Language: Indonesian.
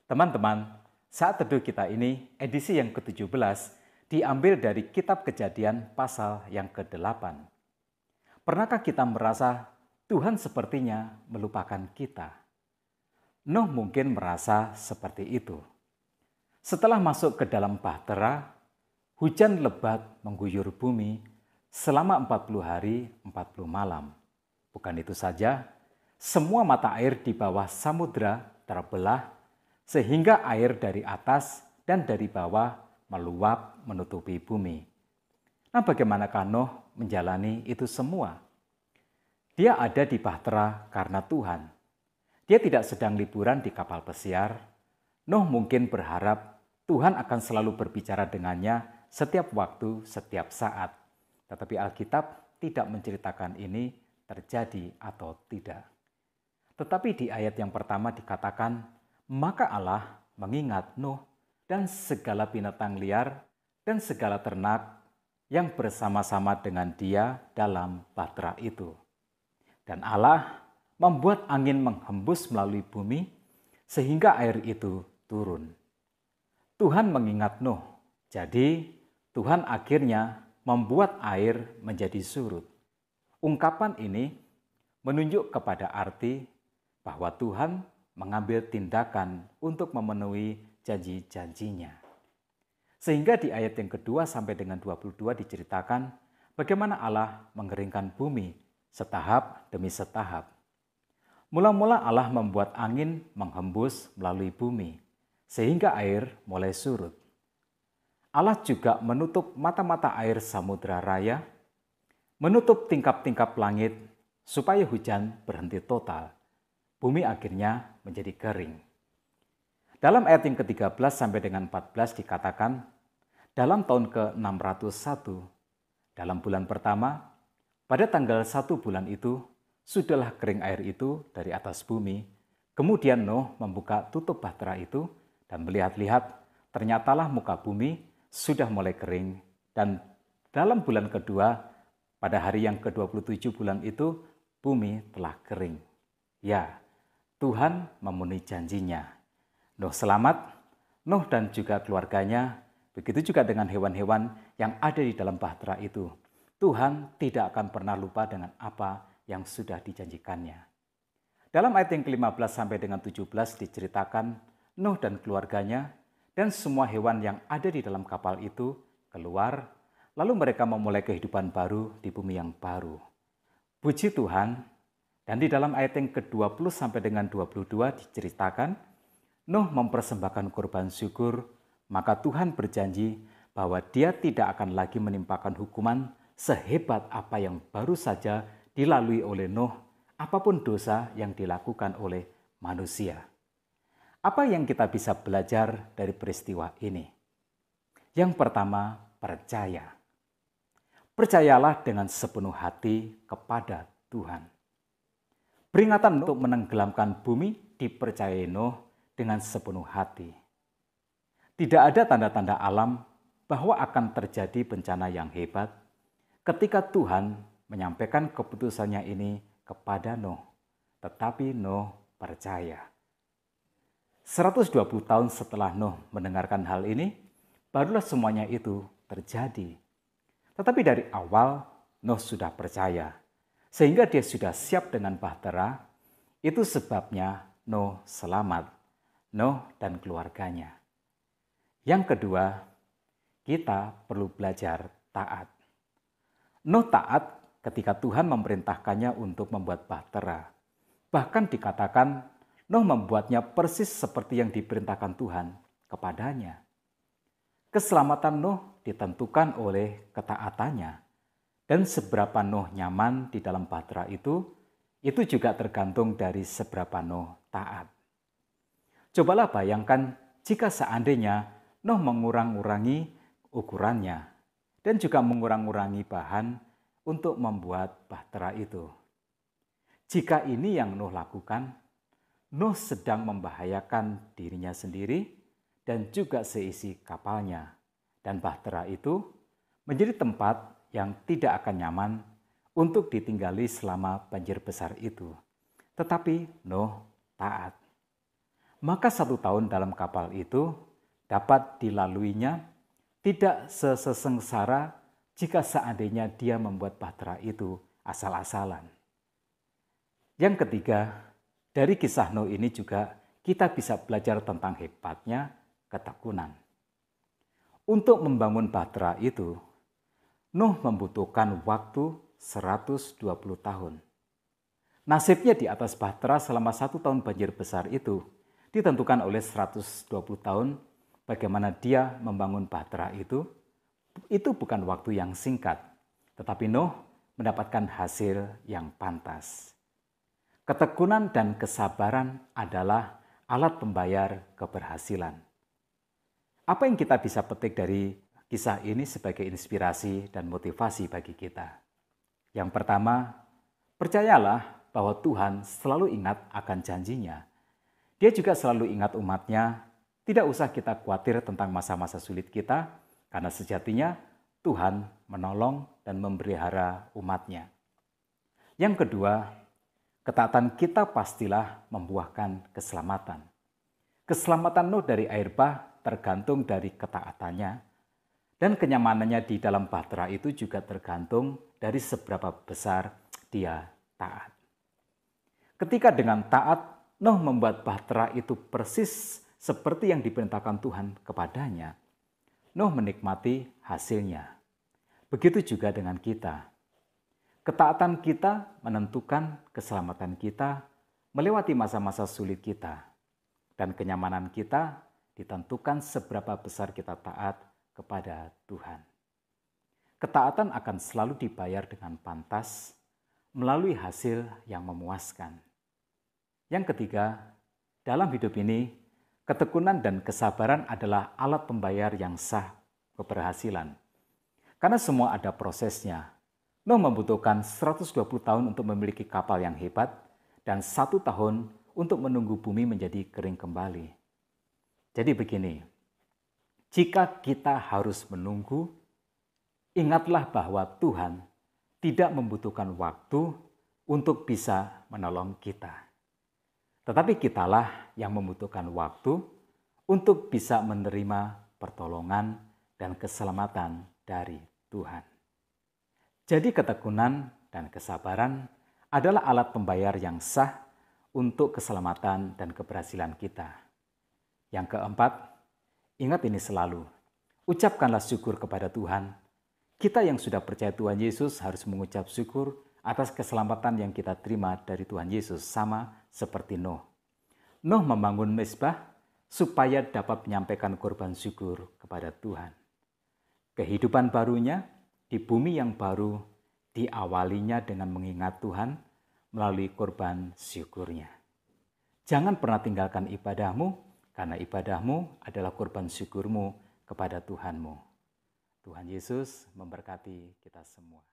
Teman-teman, saat teduh kita ini, edisi yang ke-17, diambil dari Kitab Kejadian pasal yang ke-8. Pernahkah kita merasa Tuhan sepertinya melupakan kita? Nuh mungkin merasa seperti itu. Setelah masuk ke dalam bahtera, hujan lebat mengguyur bumi selama 40 hari 40 malam. Bukan itu saja, semua mata air di bawah samudra terbelah sehingga air dari atas dan dari bawah meluap menutupi bumi. Nah, bagaimanakah Nuh menjalani itu semua? Dia ada di bahtera karena Tuhan. Dia tidak sedang liburan di kapal pesiar. Nuh mungkin berharap Tuhan akan selalu berbicara dengannya setiap waktu, setiap saat. Tetapi Alkitab tidak menceritakan ini terjadi atau tidak. Tetapi di ayat yang pertama dikatakan, maka Allah mengingat Nuh dan segala binatang liar dan segala ternak yang bersama-sama dengan dia dalam bahtera itu. Dan Allah membuat angin menghembus melalui bumi sehingga air itu turun. Tuhan mengingat Nuh, jadi Tuhan akhirnya membuat air menjadi surut. Ungkapan ini menunjuk kepada arti bahwa Tuhan mengambil tindakan untuk memenuhi janji-janjinya. Sehingga di ayat yang kedua sampai dengan 22 diceritakan bagaimana Allah mengeringkan bumi setahap demi setahap. Mula-mula Allah membuat angin menghembus melalui bumi sehingga air mulai surut. Allah juga menutup mata-mata air samudra raya, menutup tingkap-tingkap langit supaya hujan berhenti total. Bumi akhirnya menjadi kering. Dalam ayat yang ke-13 sampai dengan 14 dikatakan, dalam tahun ke-601, dalam bulan pertama, pada tanggal 1 bulan itu, sudahlah kering air itu dari atas bumi. Kemudian Nuh membuka tutup bahtera itu dan melihat-lihat, ternyatalah muka bumi sudah mulai kering. Dan dalam bulan kedua, pada hari yang ke-27 bulan itu, bumi telah kering. Ya, Tuhan memenuhi janjinya. Nuh selamat, Nuh dan juga keluarganya, begitu juga dengan hewan-hewan yang ada di dalam bahtera itu. Tuhan tidak akan pernah lupa dengan apa yang sudah dijanjikannya. Dalam ayat yang ke-15 sampai dengan 17 diceritakan Nuh dan keluarganya dan semua hewan yang ada di dalam kapal itu keluar, lalu mereka memulai kehidupan baru di bumi yang baru. Puji Tuhan. Dan di dalam ayat yang ke-20 sampai dengan 22 diceritakan, Nuh mempersembahkan kurban syukur, maka Tuhan berjanji bahwa dia tidak akan lagi menimpakan hukuman sehebat apa yang baru saja dilalui oleh Nuh, apapun dosa yang dilakukan oleh manusia. Apa yang kita bisa belajar dari peristiwa ini? Yang pertama, percaya. Percayalah dengan sepenuh hati kepada Tuhan. Peringatan untuk menenggelamkan bumi dipercayai Nuh dengan sepenuh hati. Tidak ada tanda-tanda alam bahwa akan terjadi bencana yang hebat ketika Tuhan menyampaikan keputusannya ini kepada Nuh. Tetapi Nuh percaya. 120 tahun setelah Nuh mendengarkan hal ini, barulah semuanya itu terjadi. Tetapi dari awal Nuh sudah percaya. Sehingga dia sudah siap dengan bahtera, itu sebabnya Nuh selamat, Nuh dan keluarganya. Yang kedua, kita perlu belajar taat. Nuh taat ketika Tuhan memerintahkannya untuk membuat bahtera. Bahkan dikatakan Nuh membuatnya persis seperti yang diperintahkan Tuhan kepadanya. Keselamatan Nuh ditentukan oleh ketaatannya. Dan seberapa Nuh nyaman di dalam bahtera itu juga tergantung dari seberapa Nuh taat. Cobalah bayangkan jika seandainya Nuh mengurang-urangi ukurannya dan juga mengurang-urangi bahan untuk membuat bahtera itu. Jika ini yang Nuh lakukan, Nuh sedang membahayakan dirinya sendiri dan juga seisi kapalnya. Dan bahtera itu menjadi tempat yang tidak akan nyaman untuk ditinggali selama banjir besar itu. Tetapi Nuh taat. maka 1 tahun dalam kapal itu dapat dilaluinya tidak sesengsara jika seandainya dia membuat bahtera itu asal-asalan. Yang ketiga, dari kisah Nuh ini juga kita bisa belajar tentang hebatnya ketekunan. Untuk membangun bahtera itu, Nuh membutuhkan waktu 120 tahun. Nasibnya di atas bahtera selama 1 tahun banjir besar itu ditentukan oleh 120 tahun bagaimana dia membangun bahtera itu bukan waktu yang singkat, tetapi Nuh mendapatkan hasil yang pantas. Ketekunan dan kesabaran adalah alat pembayar keberhasilan. Apa yang kita bisa petik dari kisah ini sebagai inspirasi dan motivasi bagi kita? Yang pertama, percayalah bahwa Tuhan selalu ingat akan janjinya. Dia juga selalu ingat umatnya. Tidak usah kita khawatir tentang masa-masa sulit kita, karena sejatinya Tuhan menolong dan memelihara umatnya. Yang kedua, ketaatan kita pastilah membuahkan keselamatan. Keselamatan Nuh dari air bah tergantung dari ketaatannya, dan kenyamanannya di dalam bahtera itu juga tergantung dari seberapa besar dia taat. Ketika dengan taat, Nuh membuat bahtera itu persis seperti yang diperintahkan Tuhan kepadanya, Nuh menikmati hasilnya. Begitu juga dengan kita. Ketaatan kita menentukan keselamatan kita melewati masa-masa sulit kita. Dan kenyamanan kita ditentukan seberapa besar kita taat kepada Tuhan. Ketaatan akan selalu dibayar dengan pantas melalui hasil yang memuaskan. Yang ketiga, dalam hidup ini, ketekunan dan kesabaran adalah alat pembayar yang sah keberhasilan. Karena semua ada prosesnya. Nuh membutuhkan 120 tahun untuk memiliki kapal yang hebat dan 1 tahun untuk menunggu bumi menjadi kering kembali. Jadi begini, jika kita harus menunggu, ingatlah bahwa Tuhan tidak membutuhkan waktu untuk bisa menolong kita. Tetapi kitalah yang membutuhkan waktu untuk bisa menerima pertolongan dan keselamatan dari Tuhan. Jadi ketekunan dan kesabaran adalah alat pembayar yang sah untuk keselamatan dan keberhasilan kita. Yang keempat, ingat ini selalu, ucapkanlah syukur kepada Tuhan. Kita yang sudah percaya Tuhan Yesus harus mengucap syukur atas keselamatan yang kita terima dari Tuhan Yesus, sama seperti Nuh. Nuh membangun mezbah supaya dapat menyampaikan korban syukur kepada Tuhan. Kehidupan barunya di bumi yang baru diawalinya dengan mengingat Tuhan melalui korban syukurnya. Jangan pernah tinggalkan ibadahmu, karena ibadahmu adalah korban syukurmu kepada Tuhanmu. Tuhan Yesus memberkati kita semua.